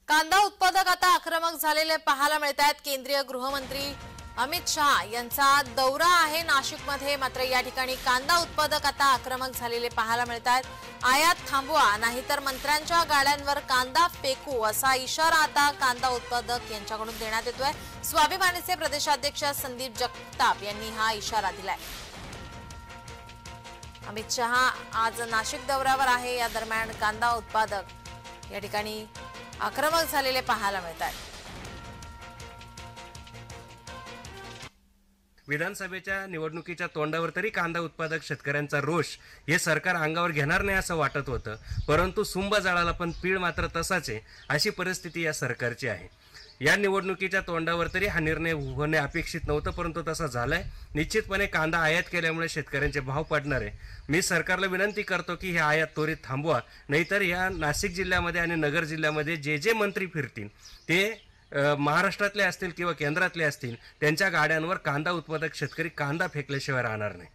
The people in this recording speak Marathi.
कांदा उत्पादक आता आक्रमक झालेले पाहायला मिळत आहेत। केंद्रीय गृहमंत्री अमित शहा यांचा दौरा आहे नाशिकमध्ये, मात्र या ठिकाणी कांदा उत्पादक आता आक्रमक झालेले पाहायला मिळत आहेत। आयात थांबवा नाहीतर मंत्र्यांच्या गाड्यांवर कांदा फेकू असा इशारा आता कांदा उत्पादक यांच्याकडून देण्यात येतोय। स्वाभिमानीचे प्रदेशाध्यक्ष संदीप जगताप यांनी हा इशारा दिलाय। अमित शहा आज नाशिक दौऱ्यावर आहे। या दरम्यान कांदा उत्पादक या ठिकाणी आक्रमक झालेले पाहायला मिळतात। विधानसभेच्या निवडणुकीच्या तोंडावर तरी कांदा उत्पादक शेतकऱ्यांचा रोष हे सरकार अंगावर घेणार नाही असं वाटत होतं, परंतु सुंब जाळाला पण पीळ मात्र तसाच आहे, अशी परिस्थिती या सरकारची आहे। या निवडणुकीच्या तोंडावर तरी हा निर्णय होणे अपेक्षित नव्हतं, परंतु तसा झालाय। निश्चितपणे कांदा आयात केल्यामुळे शेतकऱ्यांचे भाव पडणार आहे। मी सरकारला विनंती करतो की हे आयात त्वरित थांबवा, नाहीतर या नाशिक जिल्ह्यामध्ये आणि नगर जिल्ह्यामध्ये जे जे मंत्री फिरतील ते महाराष्ट्रातले असतील किंवा केंद्रातले असतील, त्यांच्या गाड्यांवर कांदा उत्पादक शेतकरी कांदा फेकल्याशिवाय राहणार नाही।